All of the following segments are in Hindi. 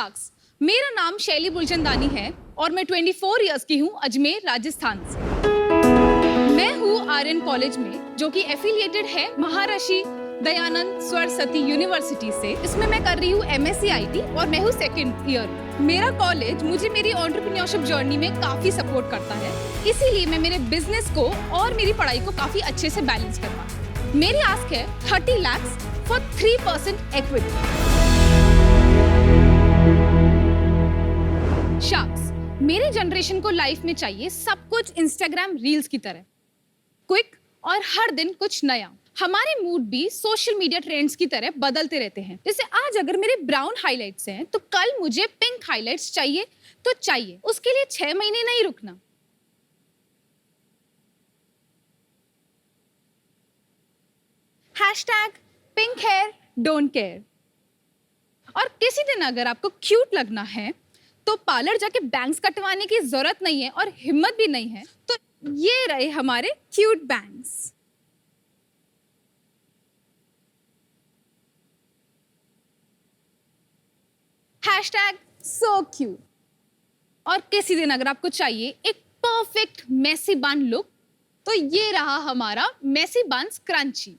शाक्स, मेरा नाम शैली बुलचंदानी है और मैं 24 इयर्स की हूँ अजमेर राजस्थान से। मैं हूँ आर्यन कॉलेज में जो कि एफिलिएटेड है महर्षि दयानंद सरस्वती यूनिवर्सिटी से। इसमें मैं कर रही हूँ MSc IT और मैं हूँ सेकंड ईयर। मेरा कॉलेज मुझे मेरी एंटरप्रेन्योरशिप जर्नी में काफी सपोर्ट करता है, इसीलिए मैं मेरे बिजनेस को और मेरी पढ़ाई को काफी अच्छे से बैलेंस कर पाती हूँ। मेरी आस्क है 30 lakhs फॉर 3% इक्विटी। शाक्स, मेरे जनरेशन को लाइफ में चाहिए सब कुछ इंस्टाग्राम रील्स की तरह, क्विक और हर दिन कुछ नया। हमारे मूड भी सोशल मीडिया ट्रेंड्स की तरह बदलते रहते हैं। जैसे आज अगर मेरे ब्राउन हाइलाइट्स हैं तो कल मुझे पिंक हाइलाइट्स चाहिए तो चाहिए। उसके लिए 6 महीने नहीं रुकना। #Pink hair don't care. और किसी दिन अगर आपको क्यूट लगना है तो पार्लर जाके बैंग्स कटवाने की जरूरत नहीं है और हिम्मत भी नहीं है, तो ये रहे हमारे क्यूट बैंग्स। #so cute। और किसी दिन अगर आपको चाहिए एक परफेक्ट मेसी बन लुक तो ये रहा हमारा messy buns crunchy.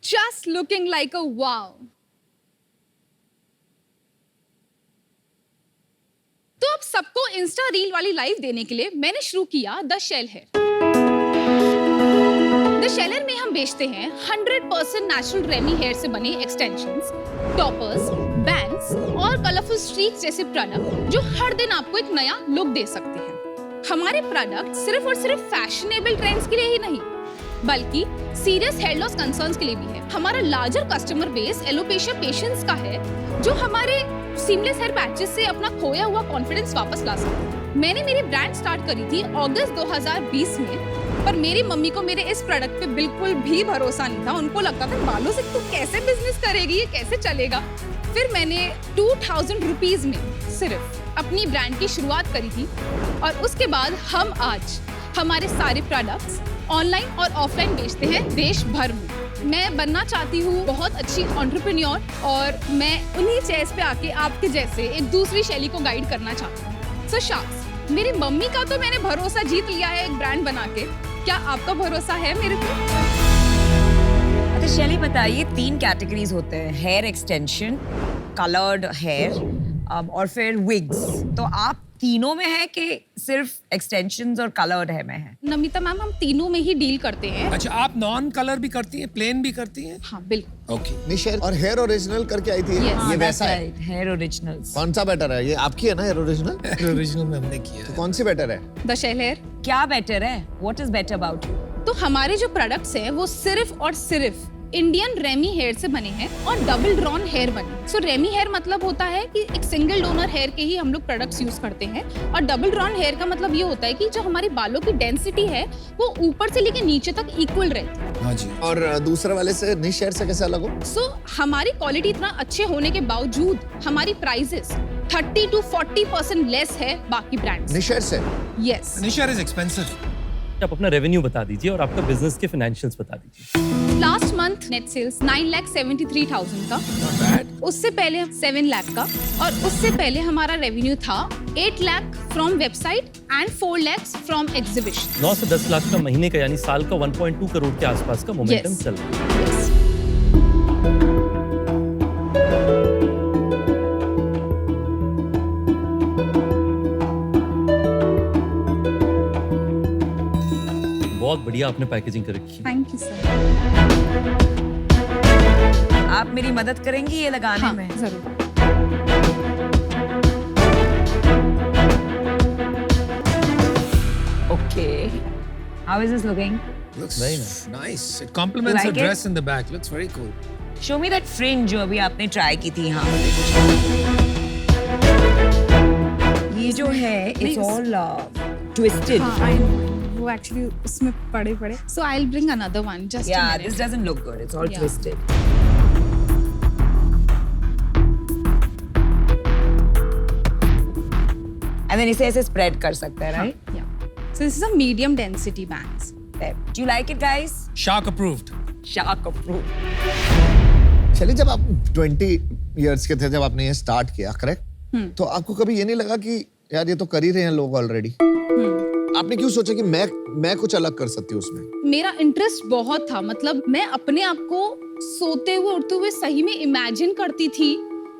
#just looking like a wow। तो अब सबको इंस्टा रील वाली लाइफ देने के लिए मैंने शुरू किया the Shell Hair. The Shell Hair में हम बेचते हैं 100% नेचुरल रेमी हेयर से बने एक्सटेंशंस, टॉपर्स, बैंड्स और कलरफुल स्ट्रीक्स जैसे प्रोडक्ट जो हर दिन आपको एक नया लुक दे सकते हैं। हमारे प्रोडक्ट सिर्फ और सिर्फ फैशनेबल ट्रेंड्स के लिए ही नहीं बल्कि सीरियस हेयर लॉस कंसर्न्स के लिए भी है। हमारा larger customer base alopecia patients का है जो हमारे सीमलेस हेयर पैचेस से अपना खोया हुआ कॉन्फिडेंस वापस ला सकते हैं। मैंने मेरी ब्रांड स्टार्ट करी थी अगस्त 2020 में, पर मेरी मम्मी को मेरे इस प्रोडक्ट पे बिल्कुल भी भरोसा नहीं था। उनको लगता था बालों से तू कैसे बिजनेस करेगी, ये कैसे चलेगा। फिर मैंने 2000 रुपीज में सिर्फ अपनी ब्रांड की शुरुआत करी थी और उसके बाद हम आज हमारे सारे प्रोडक्ट्स ऑनलाइन और ऑफलाइन बेचते हैं देश भर में। मैं बनना चाहती हूँ बहुत अच्छी एंटरप्रेन्योर और मैं उन्हीं चेयर्स पे आके आपके जैसे एक दूसरी शैली को गाइड करना चाहती हूँ। सो शाक्स, मेरी मम्मी का तो मैंने भरोसा जीत लिया है एक ब्रांड बना के। क्या आपका भरोसा है मेरे पे? अच्छा शैली बताइए, 3 कैटेगरीज होते हैं, हेयर एक्सटेंशन, कलर्ड हेयर और फिर विग्स। तो आप तीनों में है कि सिर्फ एक्सटेंशंस और कलर्ड है में है? नमिता मैम, हम तीनों में ही डील करते हैं। अच्छा, आप नॉन कलर भी करती हैं, प्लेन भी करती हैं? हाँ बिल्कुल। ओके। निशा और हेयर ओरिजिनल करके आई थी। Yes. ये वैसा है। Hair originals. कौन सा बेटर है? ये आपकी है ना हेयर ओरिजिनल? ओरिजिनल में हमने किया तो है। कौन सी बेटर है? The Shell Hair. क्या बेटर है? What is better about you? तो हमारे जो प्रोडक्ट्स हैं वो सिर्फ और सिर्फ इंडियन रेमी हेयर से बने हैं और डबल ड्रॉन हेयर बने। सो रेमी हेयर मतलब होता है कि एक सिंगल डोनर हेयर के ही हम लोग प्रोडक्ट्स यूज करते हैं और डबल ड्रॉन हेयर का मतलब ये होता है कि जो हमारे बालों की डेंसिटी है वो ऊपर से लेके नीचे तक इक्वल रहती है। हाँ जी। और दूसरे वाले से निश हेयर से कैसे अलग हो? सो हमारी क्वालिटी इतना अच्छे होने के बावजूद हमारी प्राइसेस 30 to 40% लेस है बाकी ब्रांड्स। निश हेयर से? यस। Nisha is expensive. आप अपना रेवेन्यू बता दीजिए और आपका बिजनेस के फाइनेंशियल्स बता दीजिए। लास्ट मंथ नेट सेल्स 9,73,000 का, नॉट बैड। उससे पहले 7 लाख का और उससे पहले हमारा रेवेन्यू था 8 lakh from website and 4 lakh from exhibition. 9 से 10 लाख का महीने का यानी साल का 1.2 करोड़ के आसपास का मोमेंटम Yes. चल रहा है। बहुत बढ़िया आपने पैकेजिंग कर रखी है। Thank you sir. आप मेरी मदद करेंगी ये लगाने हाँ में? जरूर। Okay, how is this looking? Looks Very nice. It complements You her like dress in the back. Looks very cool. Show me that fringe जो अभी आपने ट्राई की थी। हाँ, ये जो है इट्स ऑल ट्विस्टेड। हाँ, I know. वो एक्चुअली उसमें पड़े so I will bring another one just Yeah, this doesn't look good. It's all Yeah. twisted. And then इसे ऐसे स्प्रेड कर सकते हैं, right? या So this is a medium density bangs. Do you like it, guys? Shark approved. Shark approved. चलिए, जब आप 20 इयर्स के थे जब आपने ये स्टार्ट किया, करेक्ट, तो आपको कभी ये नहीं लगा कि यार ये तो कर ही रहे हैं लोग ऑलरेडी? आपने क्यों सोचा कि मैं कुछ अलग कर सकती हूँ उसमें? मेरा इंटरेस्ट बहुत था, मतलब मैं अपने आप को सोते हुए उठते हुए सही में इमेजिन करती थी,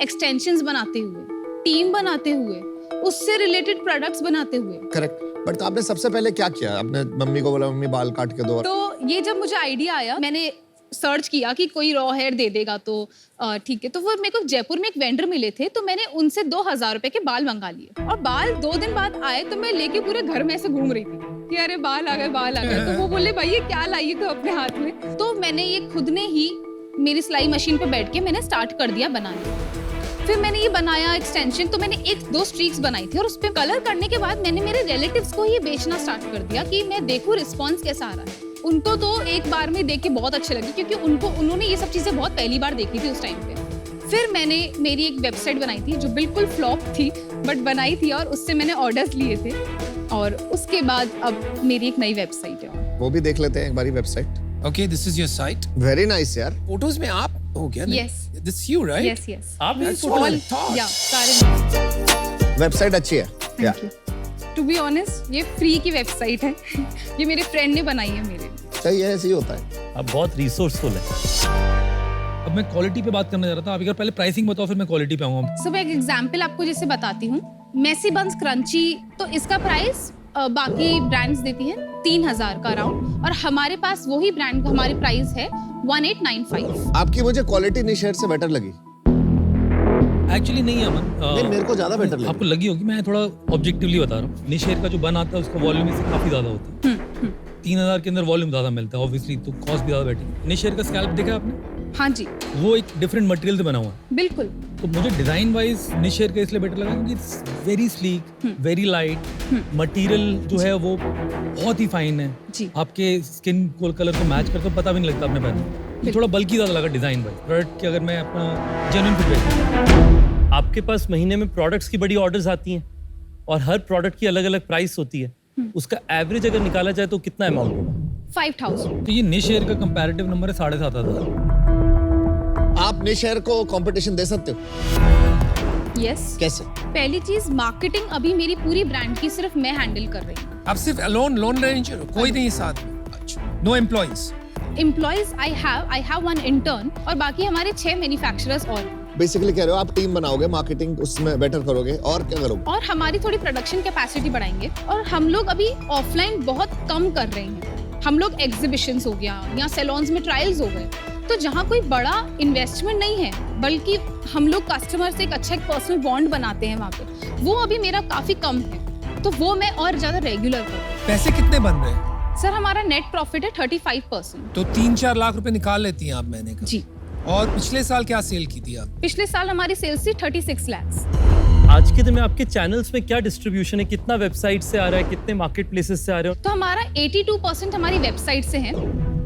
एक्सटेंशंस बनाते हुए, टीम बनाते हुए, उससे रिलेटेड प्रोडक्ट्स बनाते हुए। करेक्ट, बट आपने सबसे पहले क्या किया? आपने मम्मी को बोला मम्मी बाल काट के दो? तो ये जब मुझे आइडिया आया, मैंने सर्च किया कि कोई रॉ हेयर दे देगा तो ठीक है। तो वो मेरे को जयपुर में एक वेंडर मिले थे, तो मैंने उनसे 2000 रुपए के बाल मंगा लिए और बाल 2 दिन बाद आए तो मैं लेके पूरे घर में ऐसे घूम रही थी कि अरे बाल आ गए, बाल आ गए। तो वो बोले भाई ये क्या लाई तो अपने हाथ में। तो मैंने ये खुद ने ही मेरी सिलाई मशीन पे बैठ के मैंने स्टार्ट कर दिया बनाना। फिर मैंने ये बनाया एक्सटेंशन, तो मैंने 1-2 स्ट्रीक्स बनाई थी और उस पे कलर करने के बाद मैंने मेरे रिलेटिव्स को ये बेचना स्टार्ट कर दिया कि मैं देखूं रिस्पॉन्स कैसा आ रहा है। उनको तो एक बार में देख के बहुत अच्छे लगे क्योंकि उन्होंने ये सब चीजें बहुत पहली बार देखी थी उस टाइम पे। फिर मैंने मेरी एक वेबसाइट बनाई थी जो बिल्कुल फ्लॉप थी बट बनाई थी और उससे मैंने ऑर्डर्स लिए थे और उसके बाद अब मेरी एक नई वेबसाइट है। वो भी देख लेते हैं एक बारी website. Okay, this is your site. Very nice यार। Photos में आप हो क्या? Yes. This is you, right? Yes, yes. आप भी That's photo- what I thought. Yeah, सारे। वेबसाइट अच्छी है। या Thank you. To be honest, ये फ्री की वेबसाइट है। ये मेरे फ्रेंड ने बनाई है मेरे लिए। सही है, ऐसे ही होता है। आप बहुत रिसोर्सफुल है। अब मैं क्वालिटी पे बात करने जा रहा था। आप एक बार पहले प्राइसिंग बताओ, फिर मैं क्वालिटी पे आऊंगा। सो मैं एक एग्जांपल आपको जैसे बताती हूँ। मेसी बंस क्रंची, तो इसका प्राइस बाकी ब्रांड्स देती हैं 3000 का अराउंड और हमारे पास वही ब्रांड का हमारी प्राइस है 1895। आपकी मुझे क्वालिटी निशेर से बेटर लगी। एक्चुअली नहीं है अमन। नहीं, मेरे को ज्यादा बेटर लगी। आपको लगी होगी, मैं थोड़ा ऑब्जेक्टिवली बता रहा हूँ। निशेर का जो बन आता है उसका वॉल्यूम इससे काफी ज्यादा होता है। 3000 के अंदर वॉल्यूम ज्यादा मिलता है ऑब्वियसली, तो कॉस्ट भी ज्यादा बैठी। निशेर का स्कैल्प देखा आपने? हाँ जी, वो एक डिफरेंट मटेरियल से बना हुआ है। बिल्कुल। तो मुझे डिजाइन वाइज निशेर का इसलिए बेटर लगा क्योंकि it's very sleek, very light. Material जो है वो बहुत ही फाइन है जी। आपके स्किन कलर को मैच करके पता भी नहीं लगता आपने पहना। थोड़ा बल्कि ज्यादा लगा डिजाइन वाइज। प्रोडक्ट की अगर मैं अपना जेन्युइन फीडबैक, आपके पास महीने में प्रोडक्ट्स की बड़ी ऑर्डर्स आती हैं और हर प्रोडक्ट की अलग अलग प्राइस होती है। उसका एवरेज अगर निकाला जाए तो कितना अमाउंट होगा? 5000। तो ये निशेर का कंपैरेटिव नंबर है 7500। आप निशेर को कंपटीशन दे सकते हो? यस। कैसे? पहली चीज, मार्केटिंग अभी मेरी पूरी ब्रांड की सिर्फ मैं हैंडल कर रही हूँ। आप सिर्फ लोन रेंजर हो, कोई नहीं साथ में? अच्छा, no employees? Employees I have 1 intern और बाकी हमारे 6 मैन्युफैक्चरर्स और। बेसिकली कह रहे हो आप टीम बनाओगे, मार्केटिंग उसमें बेटर करोगे और क्या करोगे? और हमारी थोड़ी प्रोडक्शन कैपेसिटी बढ़ाएंगे और हम लोग अभी ऑफलाइन बहुत कम कर रहे हैं। हम लोग एग्जीबिशंस हो गया या सैलून्स में ट्रायल्स हो गए, तो जहाँ कोई बड़ा इन्वेस्टमेंट नहीं है बल्कि हम लोग कस्टमर से एक अच्छा एक पर्सनल बॉन्ड बनाते हैं वहाँ पे, वो अभी मेरा काफी कम है, तो वो मैं और ज्यादा रेगुलर करूँ। पैसे कितने बन रहे हैं? सर हमारा नेट प्रॉफिट है 35%। तो 3-4 लाख रुपए निकाल लेती हैं आप महीने का? जी। और पिछले साल क्या सेल की थी आप? पिछले साल हमारी सेल्स थी 36 लाख। आज के दिन में आपके चैनल्स में क्या डिस्ट्रीब्यूशन है? कितना वेबसाइट से आ रहा है, कितने मार्केट प्लेसेस से आ रहे हो? तो हमारा 82% हमारी वेबसाइट से है,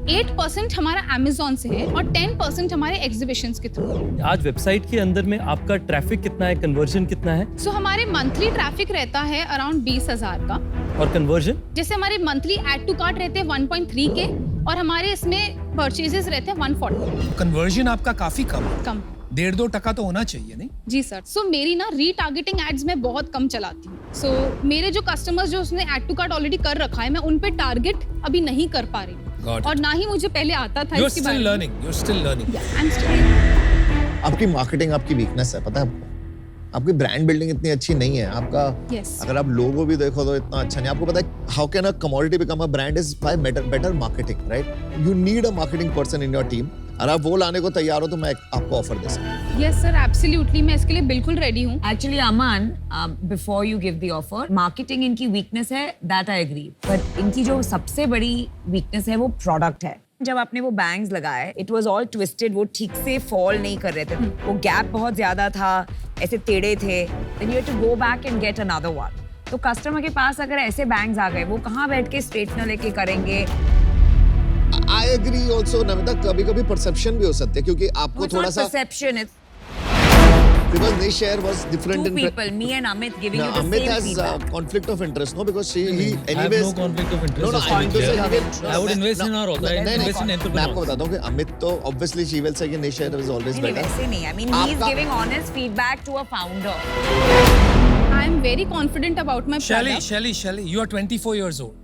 8% हमारा Amazon से है और 10% हमारे एग्जीबिशंस के थ्रू। आज वेबसाइट के अंदर में आपका ट्रैफिक कितना है, कन्वर्जन कितना है? सो हमारे मंथली ट्रैफिक रहता है अराउंड 20,000 का और कन्वर्जन? जैसे हमारे मंथली ऐड टू कार्ट रहते हैं 1.3 के और हमारे इसमें परचेजेस रहते हैं 140। कन्वर्जन आपका काफी कम है, कम। 1.5-2% तो होना चाहिए नहीं? जी सर। सो मेरी ना रीटारगेटिंग एड्स मैं बहुत कम चलाती हूँ। सो मेरे जो कस्टमर्स जो उसने ऐड टू कार्ट ऑलरेडी कर रखा है, मैं उन पे टारगेट अभी नहीं कर पा रही Got it. और ना ही मुझे पहले आता था। You're इसके still बारे में। learning. You're still learning. Yeah, I'm still- आपकी मार्केटिंग आपकी वीकनेस है, पता है आपको? आपकी ब्रांड बिल्डिंग इतनी अच्छी नहीं है आपका। Yes. अगर आप लोगो भी देखो तो इतना अच्छा नहीं। आपको पता है how can a commodity become a brand is by better marketing, right? You need a marketing person in your team. और आप वो लाने को तैयार हो तो मैं आपको ऑफर दे सकता हूँ। Yes sir, absolutely, मैं इसके लिए बिल्कुल रेडी हूँ। Actually, Aman, before you give the offer, marketing इनकी weakness है, that I agree. But इनकी जो सबसे बड़ी weakness है वो product है। जब आपने वो बैंग्स लगाए, it was all twisted, वो ठीक से फॉल नहीं कर रहे थे, वो गैप बहुत ज्यादा था, ऐसे टेढ़े थे, then you had to go back and get another one. तो कस्टमर के पास अगर ऐसे बैंग्स आ गए, वो कहाँ बैठ के स्ट्रेटनर लेके करेंगे? आई एग्री ऑल्सो नमिता, कभी कभी परसेप्शन भी हो सकती है क्योंकि आपको It's थोड़ा not सा perception, it's because niche hair was different Two in people, me and Amit, giving No, you the Amit same has feedback. conflict of interest, no, because he I have anyways. no conflict of interest. No, as I mean to say well. he will. I would invest in her also. I invest in मैं आपको entrepreneurs. बताता हूँ कि अमित तो obviously she will say कि niche hair is always नहीं, better. वैसे नहीं. I mean, he's आपका- giving honest feedback to a founder. I am very confident about my product. Shelly, you are 24 years old.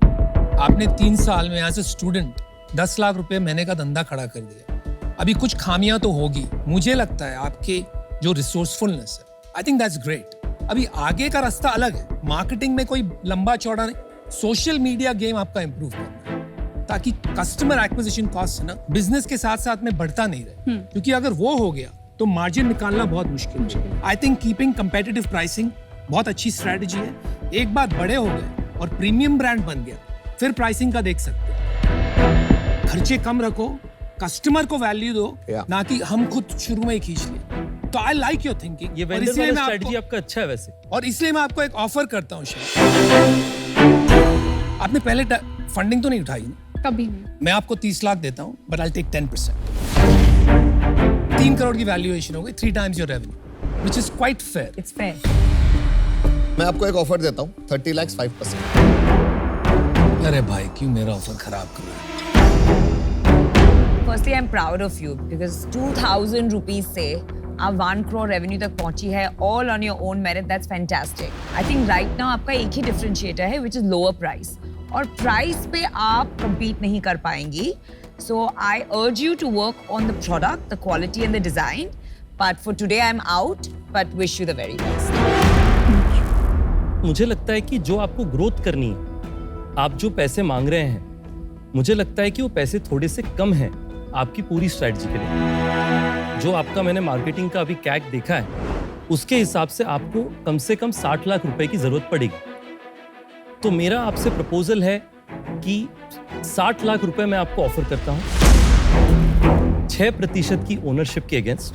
आपने 3 साल में एज ए स्टूडेंट 10 लाख रुपए महीने का धंधा खड़ा कर दिया। अभी कुछ खामियां तो होगी, मुझे लगता है आपके जो रिसोर्सफुलनेस है, आई थिंक दैट्स ग्रेट। अभी आगे का रास्ता अलग है, मार्केटिंग में कोई लंबा चौड़ा नहीं, सोशल मीडिया गेम आपका इंप्रूव करना है ताकि कस्टमर एक्विजिशन कॉस्ट ना बिजनेस के साथ साथ में बढ़ता नहीं रहे, क्योंकि अगर वो हो गया तो मार्जिन निकालना बहुत मुश्किल है। I think keeping competitive pricing बहुत अच्छी स्ट्रेटजी है। एक बार बड़े हो गए और प्रीमियम ब्रांड बन गया, फिर प्राइसिंग का देख सकते हैं। खर्चे कम रखो, कस्टमर को वैल्यू दो, ना कि हम खुद शुरू में ही खींच लें। तो आई लाइक योर थिंकिंग। ये वेंडर वाला स्ट्रेटजी आपका अच्छा है वैसे। और इसलिए मैं आपको एक ऑफर करता हूँ शायद। आपने पहले फंडिंग तो नहीं उठाई ना? कभी नहीं। मैं आपको 30 लाख देता हूँ, बट आई टेक 10%। 3 करोड़ की वैल्यूएशन हो गई, 3 times your revenue, which is quite fair. It's fair. मैं आपको एक ऑफर देता हूँ 30 lakhs 5%. अरे भाई क्यों मेरा ऑफर खराब कर रहा है? Firstly, I'm proud of you because 2,000 rupees से आप 1 crore revenue तक पहुंची है, all on your own merit. That's fantastic. I think right now आपका एक ही differentiator है, which is lower price. और price पे आप compete नहीं कर पाएंगी. So I urge you to work on the product, the quality and the design. But for today, I'm out. But wish you the very best. मुझे लगता है कि जो आपको ग्रोथ करनी है, आप जो पैसे मांग रहे हैं, मुझे लगता है कि वो पैसे थोड़े से कम हैं आपकी पूरी स्ट्रैटेजी के लिए। जो आपका मैंने मार्केटिंग का अभी कैक देखा है, उसके हिसाब से आपको कम से कम 60 लाख रुपए की जरूरत पड़ेगी। तो मेरा आपसे प्रपोजल है कि 60 लाख रुपए मैं आपको ऑफर करता हूं 6% की ओनरशिप के अगेंस्ट।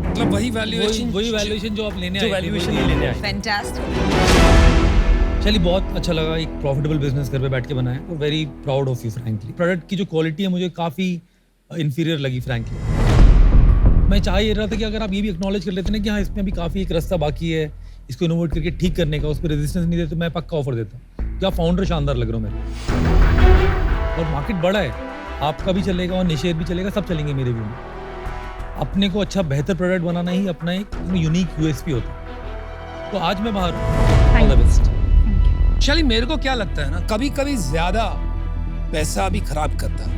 मतलब वही वैल्यूएशन जो आप लेने जो आए थे, वैल्यूएशन ये लेने आए। Fantastic. चलिए बहुत अच्छा लगा, एक प्रॉफिटेबल बिजनेस घर पे बैठ के बनाया और very proud of you frankly. Product की जो क्वालिटी है मुझे काफ़ी इंफीरियर लगी फ्रैंकली। मैं चाह ये रहा था कि अगर आप ये भी एक्नॉलेज कर लेते ना कि हाँ इसमें अभी काफ़ी एक रास्ता बाकी है, इसको इनोवेट करके ठीक करने का, उस पर रेजिस्टेंस नहीं देते, मैं पक्का ऑफर देता। क्या फाउंडर शानदार लग रहा हो मेरे, और मार्केट बड़ा है, आपका भी चलेगा और निशेर भी चलेगा, सब चलेंगे मेरे व्यू में। अपने को अच्छा बेहतर प्रोडक्ट बनाना ही अपना एक यूनिक यूएसपी होता है। तो आज मैं बाहर हूँ, ऑल द बेस्ट। चलिए मेरे को क्या लगता है ना, कभी कभी ज्यादा पैसा भी खराब करता है,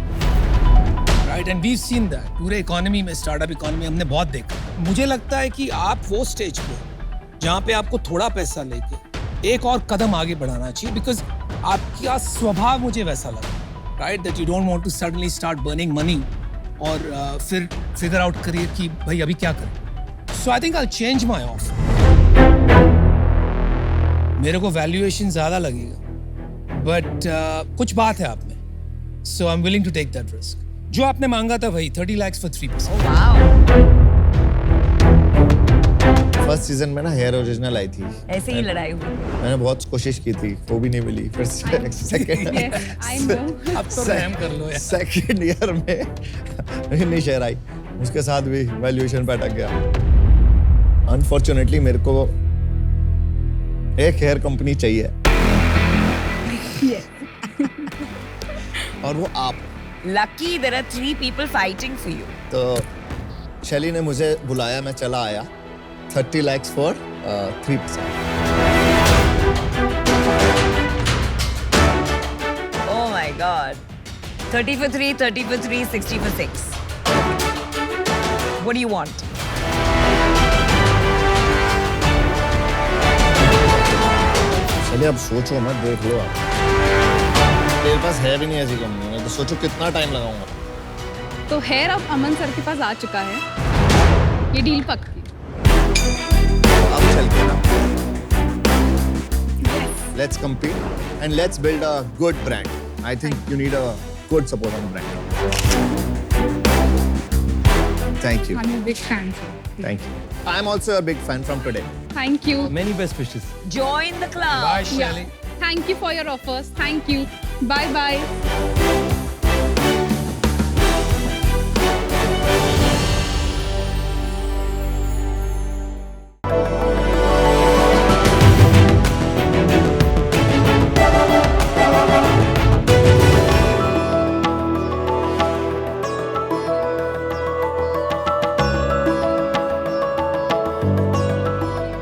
right? And we seen that पूरे इकोनॉमी में, स्टार्टअप इकोनॉमी हमने बहुत देखा। मुझे लगता है कि आप वो स्टेज पे जहाँ पे आपको थोड़ा पैसा लेके एक और कदम आगे बढ़ाना चाहिए, बिकॉज आपका स्वभाव मुझे वैसा लगा, right? That you don't want to suddenly start burning money और फिर फिगर आउट करिए कि भाई अभी क्या करें। So I think I change my offer. मेरे को वैल्यूएशन ज्यादा लगेगा, बट कुछ बात है आप में, so I am willing to take that risk. जो आपने मांगा था वही 30 lakhs for 3%। Wow. First season में ना हेयर ओरिजिनल आई थी, ऐसे ही लड़ाई हुई। मैंने बहुत कोशिश की थी, वो भी नहीं मिली। फिर सेकंड Yes, I know. अब तो रहम कर लो यार। सेकंड ईयर में नहीं शेयर आई, उसके साथ भी वैल्यूएशन पे अटक गया। अनफॉर्चुनेटली मेरे को एक हेयर कंपनी चाहिए और वो आप। Lucky there are 3 people fighting for you. तो शैली ने मुझे बुलाया, मैं चला आया। 30 lakhs for 3%। Oh my God. 30 for 3, 30 for 3, 60 for 6. What do you want? चलिए अब सोचो मत, देख लो आप। मेरे पास है भी नहीं ऐसी कंपनी में, तो सोचो कितना टाइम लगाऊंगा। तो हेयर अब अमन सर के पास आ चुका है, ये डील पक्की। अब चल के ना, let's compete and let's build a good brand. I think you need a good support on brand. Thank you. I'm a big fan. Thank you. I'm also a big fan from today. Thank you. Many best wishes. Join the club. Bye, Shelly. Yeah. Thank you for your offers. Thank you. Bye bye.